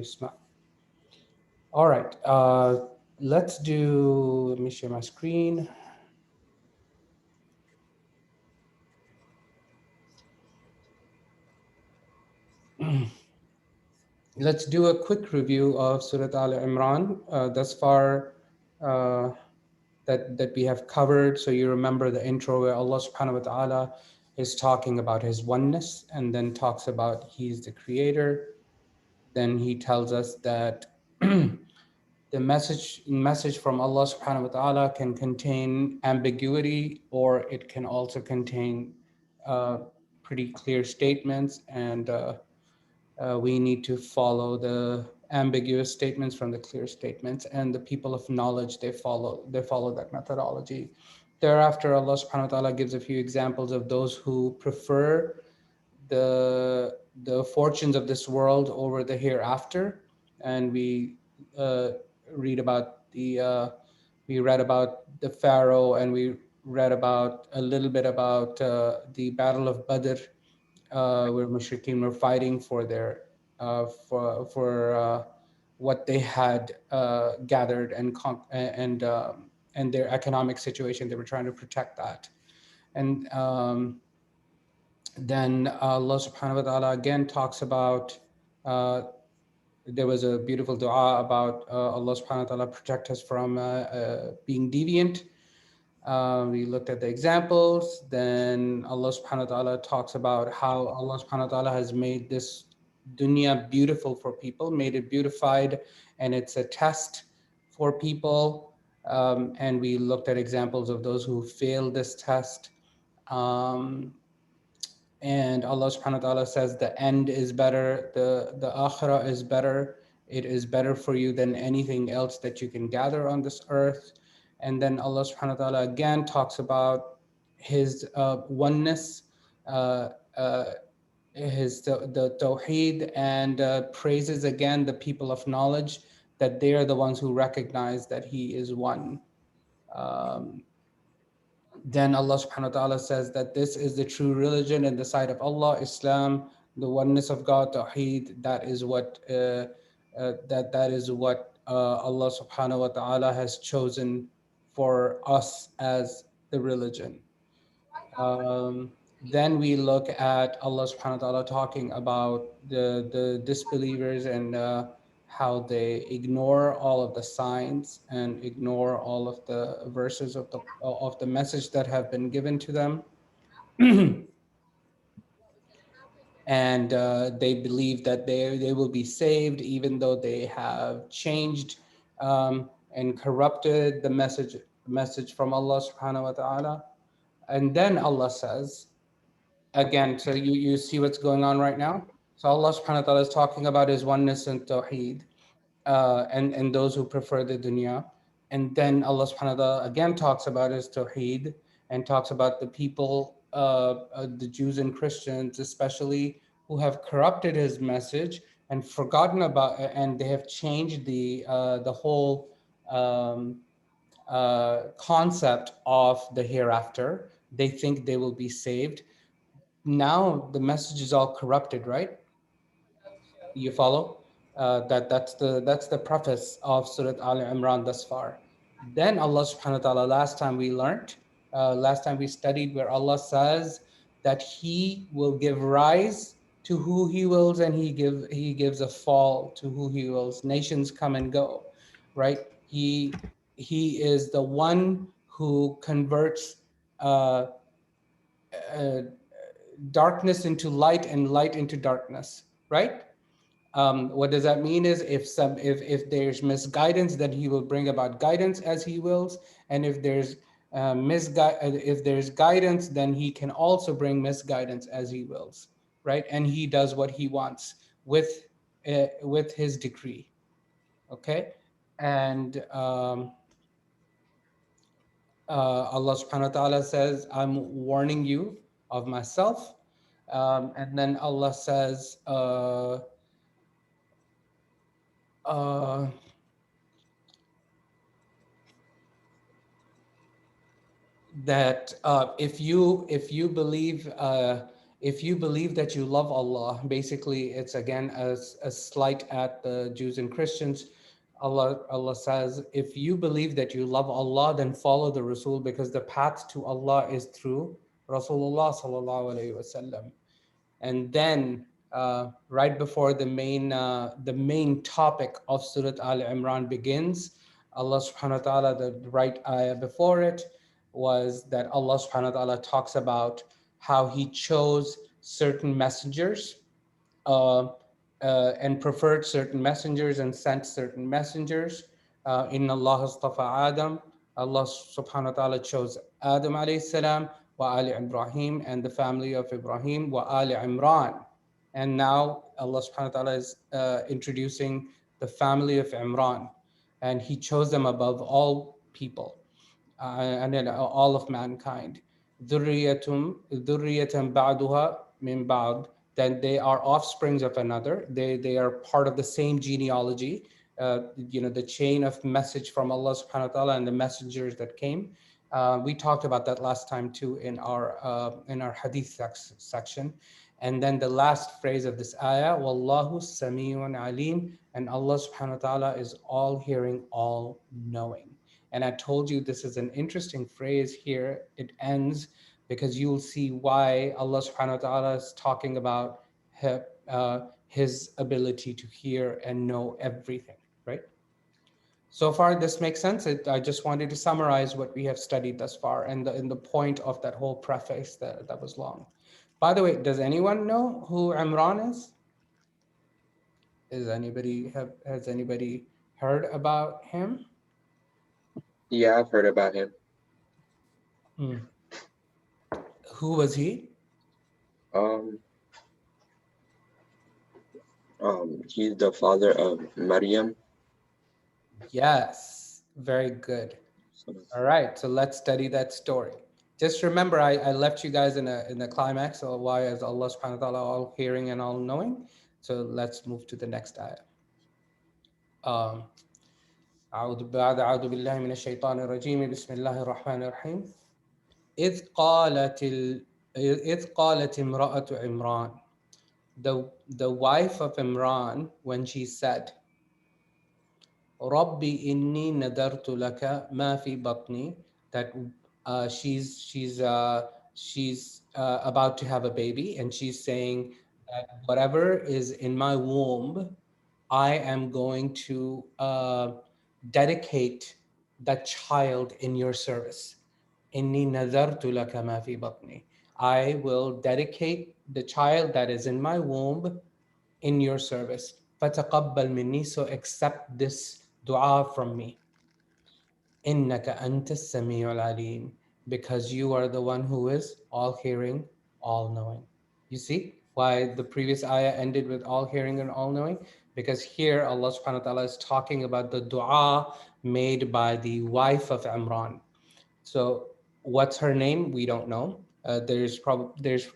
Smart. All right, let me share my screen. Let's do a quick review of Surat Imran thus far uh, that we have covered. So you remember the intro where Allah subhanahu wa ta'ala is talking about his oneness and then talks about he's the creator. Then he tells us that the message from Allah subhanahu wa ta'ala can contain ambiguity, or it can also contain uh, pretty clear statements, and we need to follow the ambiguous statements from the clear statements, and the people of knowledge, they follow that methodology. Thereafter, Allah subhanahu wa ta'ala gives a few examples of those who prefer the fortunes of this world over the hereafter, and uh, read about we read about the Pharaoh, and we read about a little bit about the Battle of Badr, where Mushrikeen were fighting for their for what they had gathered and their economic situation. They were trying to protect that, and then Allah subhanahu wa ta'ala again talks about uh, there was a beautiful dua about Allah subhanahu wa ta'ala protect us from being deviant. We looked at the examples. Then Allah subhanahu wa ta'ala talks about how Allah subhanahu wa ta'ala has made this dunya beautiful for people, made it beautified, and it's a test for people. And we looked at examples of those who failed this test. Um, and Allah subhanahu wa ta'ala says the end is better, the akhirah is better, it is better for you than anything else that you can gather on this earth. And then Allah subhanahu wa ta'ala again talks about his oneness, uh, uh, his the tawheed, and praises again the people of knowledge, that they are the ones who recognize that he is one. um, then Allah subhanahu wa ta'ala says that this is the true religion in the sight of Allah, Islam, the oneness of God, Tawheed. That is what Allah subhanahu wa ta'ala has chosen for us as the religion. Um, then we look at Allah subhanahu wa ta'ala talking about the disbelievers, and how they ignore all of the signs and ignore all of the verses of the message that have been given to them. And they believe that they will be saved even though they have changed and corrupted the message from Allah subhanahu wa ta'ala. And then Allah says, again, so you see what's going on right now. So Allah subhanahu wa ta'ala is talking about his oneness and tawheed, and those who prefer the dunya. And then Allah subhanahu wa ta'ala again talks about his tawheed, and talks about the people, the Jews and Christians especially, who have corrupted his message and forgotten about, and they have changed the whole um, concept of the hereafter. They think they will be saved. Now the message is all corrupted, right? You follow? That's the preface of Surat Al Imran thus far. Then Allah subhanahu wa ta'ala, last time we studied, where Allah says that he will give rise to who he wills, and he gives a fall to who he wills. Nations come and go, right? He is the one who converts uh, uh, darkness into light and light into darkness, right? What does that mean is, if there's misguidance, then he will bring about guidance as he wills, and if there's if there's guidance, then he can also bring misguidance as he wills, right? And he does what he wants with his decree. Okay, and Allah subhanahu wa ta'ala says, I'm warning you of myself. And then Allah says, uh, that if you believe if you believe that you love Allah, basically it's again a slight at the Jews and Christians. Allah says, if you believe that you love Allah, then follow the Rasul, because the path to Allah is through Rasulullah sallallahu alaihi wasallam. And then right before the main topic of Surat Imran begins, Allah subhanahu wa ta'ala, the right ayah before it was that Allah subhanahu wa ta'ala talks about how he chose certain messengers, uh, and preferred certain messengers and sent certain messengers. Inna Allah astafa Adam. Allah subhanahu wa ta'ala chose Adam alayhi salam, wa Ali Ibrahim, and the family of Ibrahim, wa Ali Imran. And now Allah subhanahu wa ta'ala is introducing the family of Imran, and he chose them above all people, and then all of mankind. ذُرِّيَّةً بَعْدُهَا مِنْ بَعْدٍ, then they are offsprings of another. They are part of the same genealogy. The chain of message from Allah subhanahu wa ta'ala and the messengers that came. We talked about that last time too in our hadith section. And then the last phrase of this ayah, Wallahu Sami'un Alim, and Allah subhanahu wa ta'ala is all hearing, all knowing. And I told you this is an interesting phrase here. It ends because you'll see why Allah subhanahu wa ta'ala is talking about his ability to hear and know everything, right? So far, this makes sense. I just wanted to summarize what we have studied thus far and the point of that whole preface that was long. By the way, does anyone know who Imran is? Has anybody heard about him? Yeah, I've heard about him. Hmm. Who was he? Um, he's the father of Maryam. Yes, very good. So, All right, so let's study that story. Just remember, I left you guys in the climax. So why is Allah subhanahu wa ta'ala all hearing and all knowing? So let's move to the next ayah. Um, أعوذ بالله من الشيطان الرجيم بسم الله الرحمن الرحيم إذ قالت امرأة عمران, the wife of Imran, when she said, Rabbi inni nadartu laka ma fi batni, that she's about to have a baby, and she's saying that whatever is in my womb, I am going to dedicate that child in your service. Inni nadartu laka ma fi batni. I will dedicate the child that is in my womb in your service. فَتَقَبَّلْ مِنِّي, so accept this dua from me. إِنَّكَ أَنْتَ السَّمِيعُ الْعَلِيمُ, because you are the one who is all hearing, all knowing. You see why the previous ayah ended with all hearing and all knowing? Because here Allah subhanahu wa ta'ala is talking about the dua made by the wife of Imran. So what's her name? We don't know. There's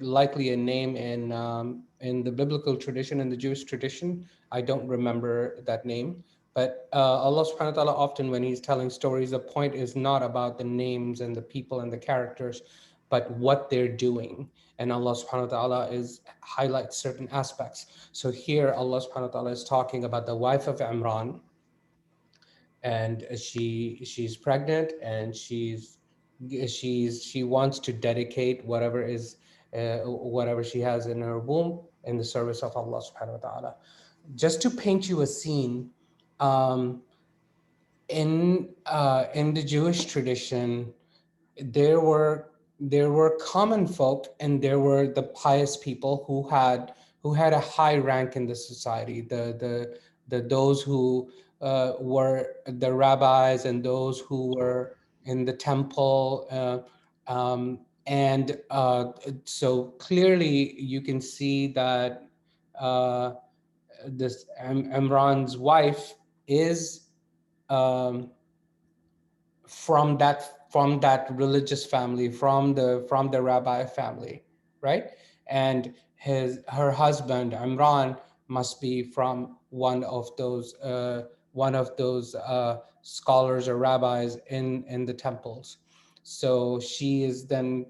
likely a name in the biblical tradition, in the Jewish tradition. I don't remember that name. But Allah subhanahu wa ta'ala often, when he's telling stories, the point is not about the names and the people and the characters, but what they're doing. And Allah subhanahu wa ta'ala highlights certain aspects. So here Allah subhanahu wa ta'ala is talking about the wife of Imran, and she's pregnant, and she wants to dedicate whatever she has in her womb in the service of Allah subhanahu wa ta'ala. Just to paint you a scene, um, in the Jewish tradition, there were common folk, and there were the pious people who had a high rank in the society. Those who were the rabbis, and those who were in the temple, and so clearly you can see that uh, this Imran's wife is um, from that religious family, from the rabbi family, right? And her husband Imran must be from one of those scholars or rabbis in the temples. So she is then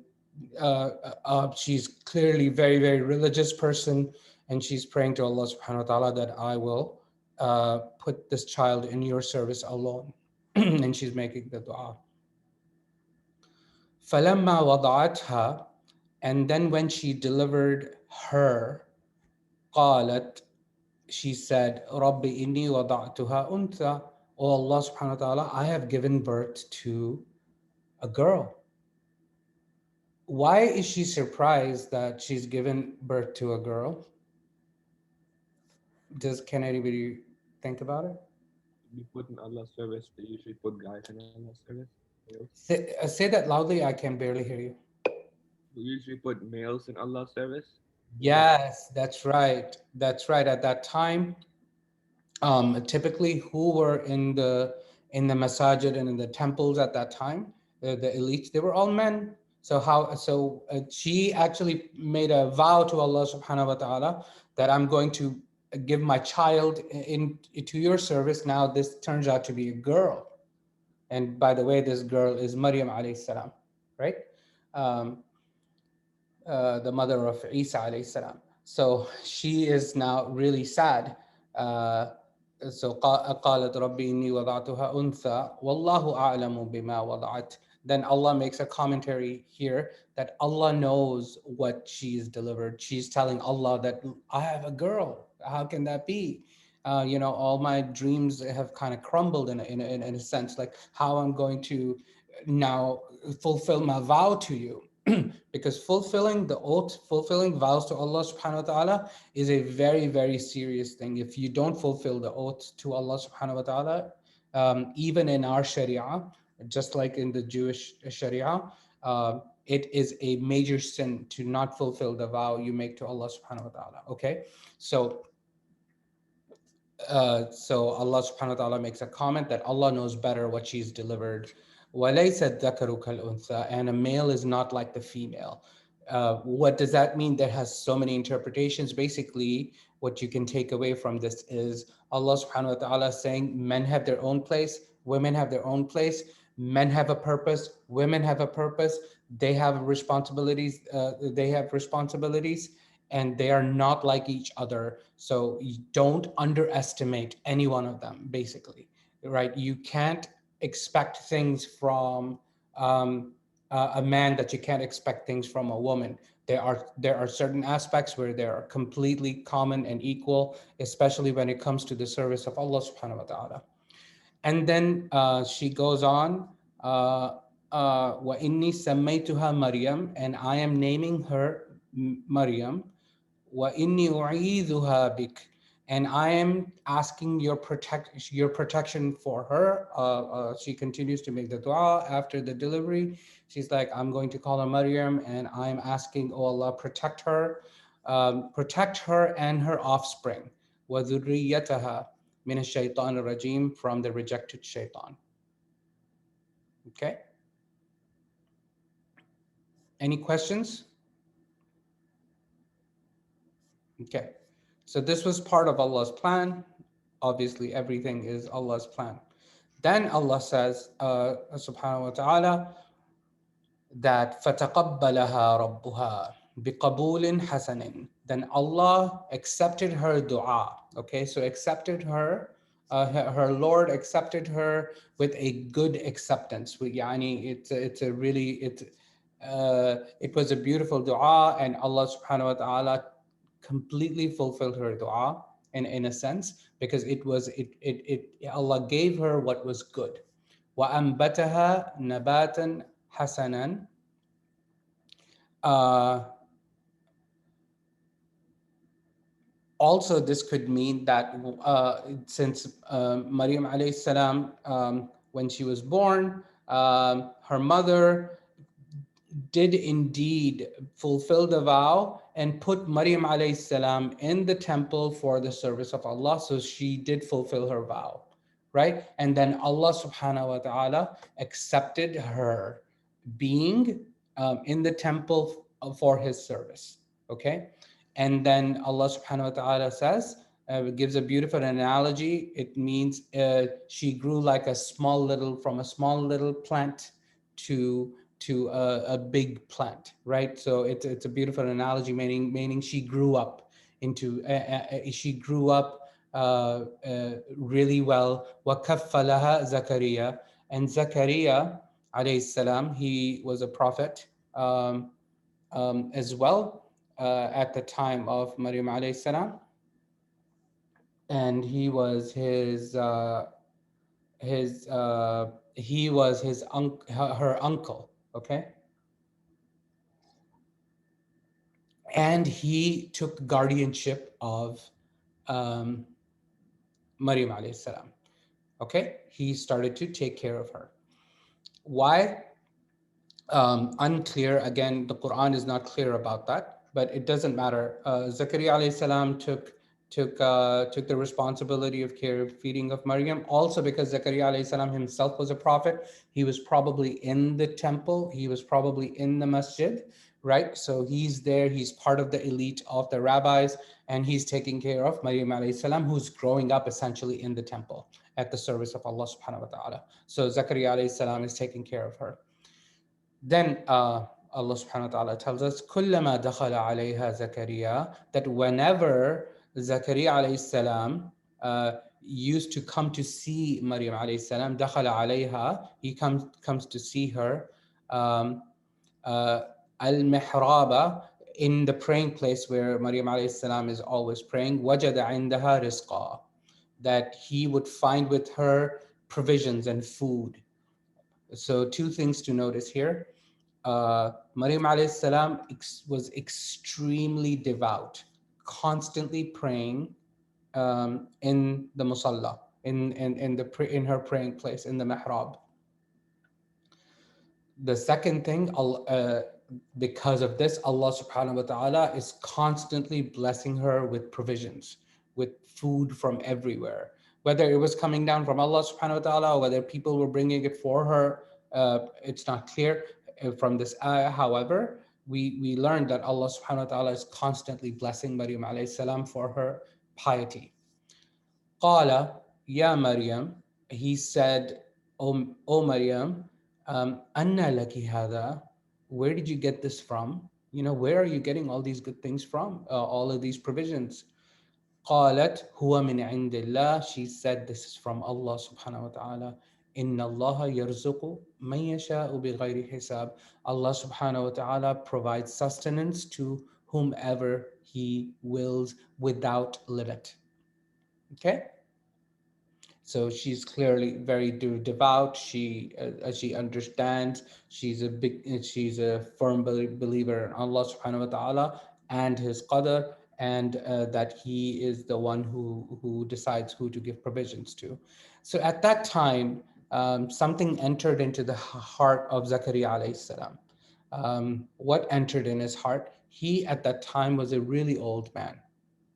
she's clearly very, very religious person, and she's praying to Allah subhanahu wa ta'ala that I will put this child in your service alone. And she's making the dua. فَلَمَّا وَضَعَتْهَا, and then when she delivered her, قالت, she said, Rabbi inni wada'tuha untha. Oh Allah subhanahu wa ta'ala, I have given birth to a girl. Why is she surprised that she's given birth to a girl? Can anybody think about it? Be put in Allah's service. They usually put guys in Allah's service. Males. Say that loudly, I can barely hear you. We usually put males in Allah's service. Yes, that's right. That's right. At that time, typically who were in the masajid and in the temples at that time, the elites, they were all men. She actually made a vow to Allah subhanahu wa ta'ala that I'm going to give my child into your service. Now this turns out to be a girl, and by the way, this girl is Maryam Alaihissalam, right? um, the mother of Isa Alaihissalam. So she is now really sad. Uh, قالت ربي إني وضعتها أنثى والله أعلم بما وضعت. Then Allah makes a commentary here that Allah knows what she's delivered. She's telling Allah that I have a girl. How can that be? All my dreams have kind of crumbled in a sense, like how I'm going to now fulfill my vow to you. Because fulfilling the oath, fulfilling vows to Allah subhanahu wa ta'ala is a very, very serious thing. If you don't fulfill the oath to Allah subhanahu wa ta'ala, even in our Sharia, just like in the Jewish Sharia, it is a major sin to not fulfill the vow you make to Allah subhanahu wa ta'ala. Okay, so Allah subhanahu wa ta'ala makes a comment that Allah knows better what she's delivered. وَلَيْسَ الذَّكَرُ كَالْأُنثَى, and a male is not like the female. What does that mean? That has so many interpretations. Basically, what you can take away from this is Allah subhanahu wa ta'ala saying men have their own place, women have their own place, men have a purpose, women have a purpose, they have responsibilities, and they are not like each other. So you don't underestimate any one of them, basically, right? You can't expect things from a man that you can't expect things from a woman. There are certain aspects where they are completely common and equal, especially when it comes to the service of Allah subhanahu wa ta'ala. And then she goes on, وَإِنِّي سَمَّيْتُهَا Maryam, and I am naming her Maryam. وَإِنِّي أُعِيذُهَا بِكَ, and I am asking your protection for her. She continues to make the dua after the delivery. She's like, I'm going to call her Maryam, and I'm asking, oh Allah, protect her and her offspring. وَذُرِّيَّتَهَا مِنَ الشَّيْطَانِ الرَّجِيمِ, from the rejected shaitan. Okay. Any questions? Okay. So this was part of Allah's plan. Obviously, everything is Allah's plan. Then Allah says, subhanahu wa ta'ala, that فَتَقَبَّلَهَا رَبُّهَا بِقَبُولٍ حَسَنٍ. Then Allah accepted her dua. Okay, so accepted her, her Lord accepted her with a good acceptance. It was a beautiful dua, and Allah subhanahu wa ta'ala completely fulfilled her dua in a sense, because Allah gave her what was good. وَأَنبَتَهَا نَبَاتًا حَسَنًا. Also, this could mean that since Maryam alayhi salam, when she was born, her mother did indeed fulfill the vow and put Maryam alayhi salam in the temple for the service of Allah. So she did fulfill her vow, right? And then Allah subhanahu wa ta'ala accepted her being in the temple for his service, okay? And then Allah subhanahu wa ta'ala says, gives a beautiful analogy. It means she grew like from a small little plant to to a big plant, right? So it's a beautiful analogy, meaning she grew up she grew up really well. وَكَفَّلَهَا Zakaria, and Zakaria alayhi salam, he was a prophet as well at the time of Maryam alayhi salam, and he was her uncle, okay, and he took guardianship of um, Maryam alayhi salam. Okay, he started to take care of her. Why? Unclear. Again, the Quran is not clear about that, but it doesn't matter. Zakaria alayhi salam took the responsibility of care feeding of Maryam. Also, because Zakaria alayhi salam himself was a prophet, he was probably in the temple. He was probably in the masjid, right? So he's there. He's part of the elite of the rabbis, and he's taking care of Maryam alayhi salam, who's growing up essentially in the temple at the service of Allah subhanahu wa ta'ala. So Zakaria alayhi salam is taking care of her. Then Allah subhanahu wa ta'ala tells us, كُلَّمَا دَخَلَ عَلَيْهَا Zakaria, that whenever Zakaria alayhi salam used to come to see Maryam alayhi salam, دَخَلَ عَلَيْهَا, he comes to see her, al-mihraba, in the praying place where Maryam alayhi salam is always praying, وَجَدَ عِنْدَهَا رِزْقًا, that he would find with her provisions and food. So two things to notice here. Maryam alayhi salam was extremely devout, constantly praying in the musalla, in her praying place, in the mihrab. The second thing, because of this, Allah subhanahu wa ta'ala is constantly blessing her with provisions, with food from everywhere. Whether it was coming down from Allah subhanahu wa ta'ala or whether people were bringing it for her, it's not clear from this ayah. However, we learned that Allah subhanahu wa ta'ala is constantly blessing Maryam alayhi salam for her piety. Qala, ya Maryam, he said, O Maryam, anna laki hada, where did you get this from? Where are you getting all these good things from? All of these provisions. قالت هو من عند الله, she said, this is from Allah subhanahu wa ta'ala. إن الله يرزق من يشاء بغير حساب. Allah subhanahu wa ta'ala provides sustenance to whomever he wills without limit. Okay? So she's clearly very devout. She understands. She's a firm believer in Allah subhanahu wa ta'ala and His qadr, and that He is the one who decides who to give provisions to. So at that time, something entered into the heart of Zakaria alayhi salam. What entered in his heart? He at that time was a really old man.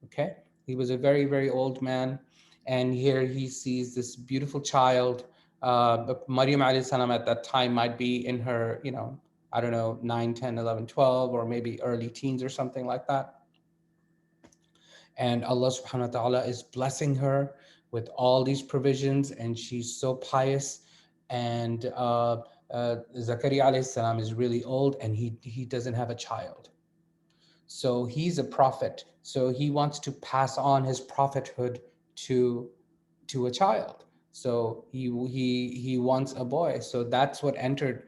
Okay, he was a very, very old man, and here he sees this beautiful child. Maryam alayhi salam at that time might be in her, I don't know, 9, 10, 11, 12, or maybe early teens or something like that. And Allah subhanahu wa ta'ala is blessing her with all these provisions, and she's so pious. And Zakaria alayhi salam is really old, and he doesn't have a child. So he's a prophet. So he wants to pass on his prophethood to a child. So he wants a boy. So that's what entered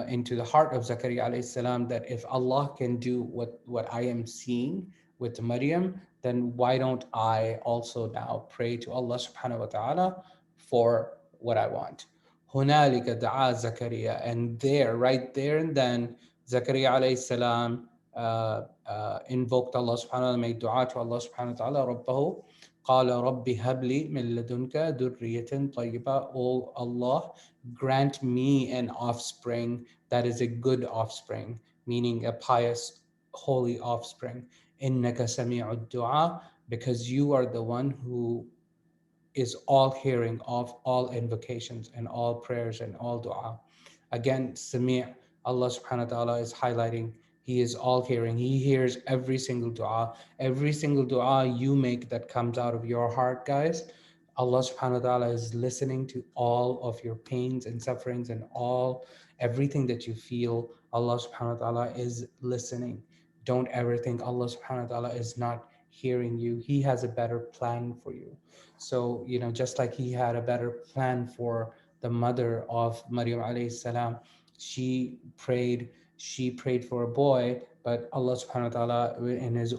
into the heart of Zakaria alayhi salam, that if Allah can do what I am seeing with Maryam, then why don't I also now pray to Allah subhanahu wa ta'ala for what I want. هُنَالِكَ دَعَا Zakaria, and right there and then, Zakaria alayhi salam invoked Allah subhanahu wa ta'ala, made dua to Allah subhanahu wa ta'ala, رَبَّهُ قَالَ رَبِّ هَبْ لِي مِن لَدُنْكَ ذُرِّيَّةً طَيِّبَةً, O Allah, grant me an offspring that is a good offspring, meaning a pious, holy offspring. إِنَّكَ سَمِيعُ الدُّعَاء, because you are the one who is all hearing of all invocations and all prayers and all dua. Again, Sami', Allah subhanahu wa ta'ala is highlighting He is all hearing. He hears every single dua. Every single dua you make that comes out of your heart, guys, Allah subhanahu wa ta'ala is listening to all of your pains and sufferings and everything that you feel. Allah subhanahu wa ta'ala is listening. Don't ever think Allah subhanahu wa ta'ala is not hearing you. He has a better plan for you. So, just like he had a better plan for the mother of Maryam alayhi salam, she prayed for a boy, but Allah subhanahu wa ta'ala in his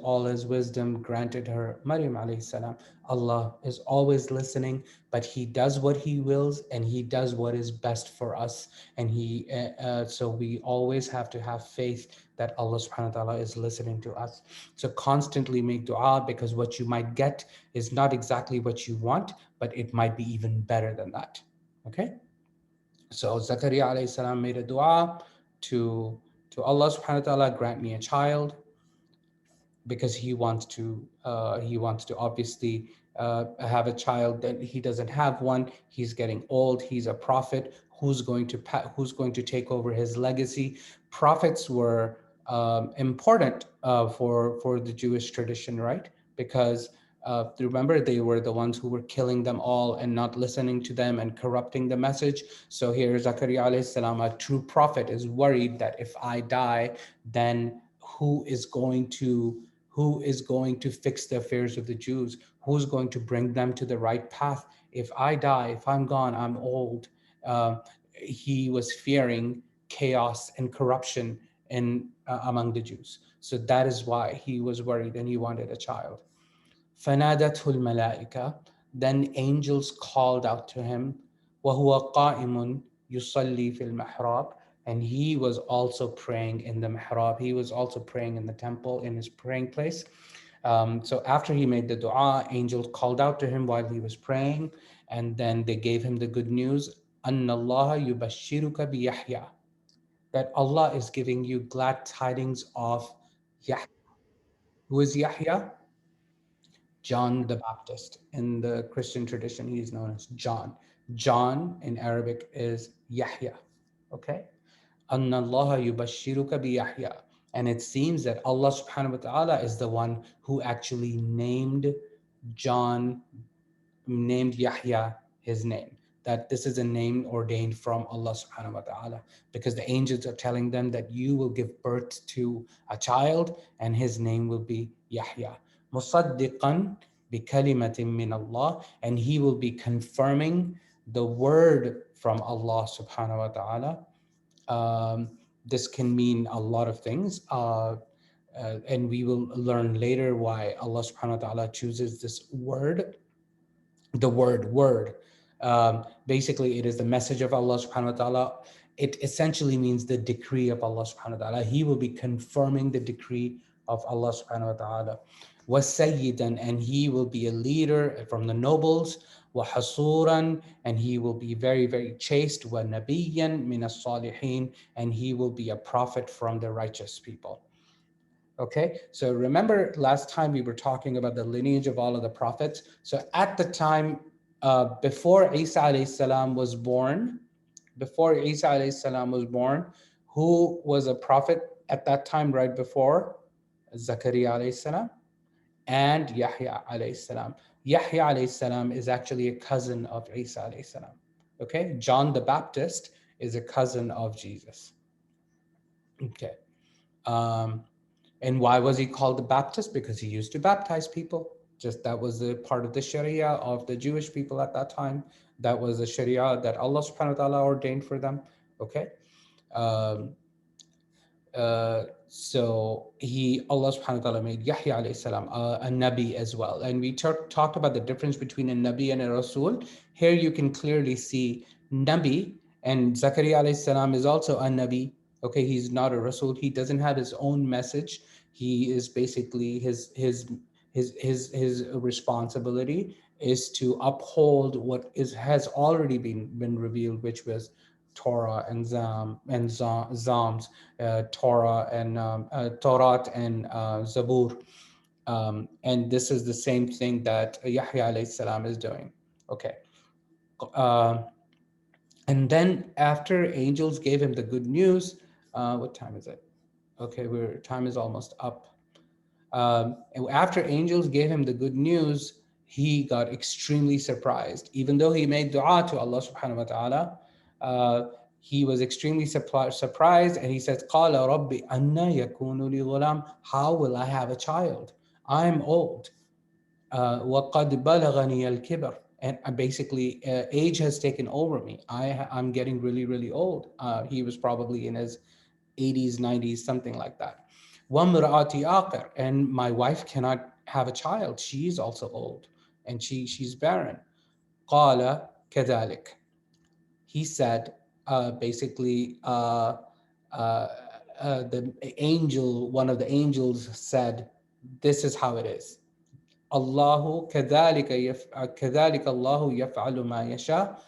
wisdom granted her Maryam alayhi salam. Allah is always listening, but he does what he wills and he does what is best for us. And so we always have to have faith that Allah subhanahu wa ta'ala is listening to us. So constantly make dua, because what you might get is not exactly what you want, but it might be even better than that. Okay? So Zakaria alayhi salam made a dua to Allah subhanahu wa ta'ala, grant me a child, because he wants to obviously have a child. That he doesn't have one. He's getting old. He's a prophet. Who's going to take over his legacy? Prophets were important for the Jewish tradition, right? Because remember, they were the ones who were killing them all and not listening to them and corrupting the message. So here Zakaria alayhi salam, a true prophet, is worried that if I die, then who is going to fix the affairs of the Jews? Who's going to bring them to the right path? If I die, if I'm gone, I'm old. Uh, he was fearing chaos and corruption among the Jews. So that is why he was worried and he wanted a child. فَنَادَتْهُ الْمَلَائِكَةُ, then angels called out to him. وَهُوَ قَائِمٌ يُصَلِّي فِي الْمِحْرَابِ, and he was also praying in the mihrab. He was also praying in the temple, in his praying place. So after he made the dua, angels called out to him while he was praying, and then they gave him the good news, أَنَّ اللَّهَ يُبَشِّرُكَ بِيَحْيَى, that Allah is giving you glad tidings of Yahya. Who is Yahya? John the Baptist. In the Christian tradition, he is known as John. John in Arabic is Yahya. Okay? أَنَّ اللَّهَ يُبَشِّرُكَ بِيَحْيَى. And it seems that Allah subhanahu wa ta'ala is the one who actually named Yahya his name. That this is a name ordained from Allah subhanahu wa ta'ala, because the angels are telling them that you will give birth to a child and his name will be Yahya. مُصَدِّقًا بِكَلِمَةٍ مِّنَ Allah, and he will be confirming the word from Allah subhanahu wa ta'ala. This can mean a lot of things. And we will learn later why Allah subhanahu wa ta'ala chooses this word. The word. Basically, it is the message of Allah subhanahu wa ta'ala. It essentially means the decree of Allah subhanahu wa ta'ala. He will be confirming the decree of Allah subhanahu wa ta'ala. وَسَيِّدًا, and he will be a leader from the nobles. وَحَصُورًا, and he will be very, very chaste. وَنَبِيًّا مِنَ الصَّالِحِينَ, and he will be a prophet from the righteous people. Okay, so remember last time we were talking about the lineage of all of the prophets. So at the time, before Isa Alaihissalam was born, who was a prophet at that time right before? Zakaria Alaihissalam and Yahya Alaihissalam. Yahya Alaihissalam is actually a cousin of Isa Alaihissalam. Okay, John the Baptist is a cousin of Jesus. Okay. And why was he called the Baptist? Because he used to baptize people. Just that was a part of the Sharia of the Jewish people at that time. That was a Sharia that Allah subhanahu wa ta'ala ordained for them. Okay. So Allah subhanahu wa ta'ala made Yahya alayhi salam a Nabi as well. And we talked about the difference between a Nabi and a Rasul. Here you can clearly see Nabi, and Zakaria alayhi salam is also a Nabi. Okay, he's not a Rasul. He doesn't have his own message. He is basically his responsibility is to uphold what has already been revealed, which was Torah and Zams, Torah and Torah and Zabur. And this is the same thing that Yahya alayhi salam is doing. Okay. And then after angels gave him the good news, what time is it? Okay, time is almost up. After angels gave him the good news, he got extremely surprised. Even though he made dua to Allah subhanahu wa ta'ala, he was extremely surprised, and he says, قَالَ رَبِّ أَنَّا يَكُونُ لِي غُلَامٌ. How will I have a child? I'm old. وَقَدْ بَلَغَنِيَ الْكِبَرُ. And basically, age has taken over me. I'm getting really, really old. He was probably in his 80s, 90s, something like that. وَامْرَأَتِي آخِرٌ. And my wife cannot have a child. She's also old, and she's barren. قَالَ كَذَلِكَ. He said, basically, the angel, one of the angels said, this is how it is. Allahu كذلك الله يفعل ما يشاء.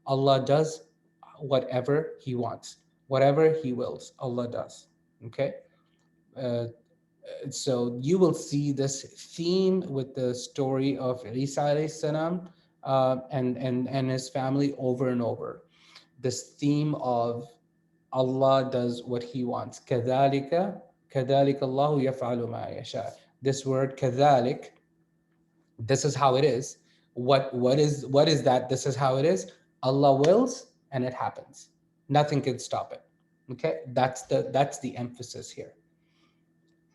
Allah does whatever He wants, whatever He wills, Allah does. Okay, so you will see this theme with the story of Isa Alaihissalam, and his family over and over. This theme of Allah does what He wants. كذلك الله يفعل ما يشاء. This word كذلك, this is how it is. What is that? This is how it is. Allah wills and it happens. Nothing can stop it. Okay, that's the emphasis here.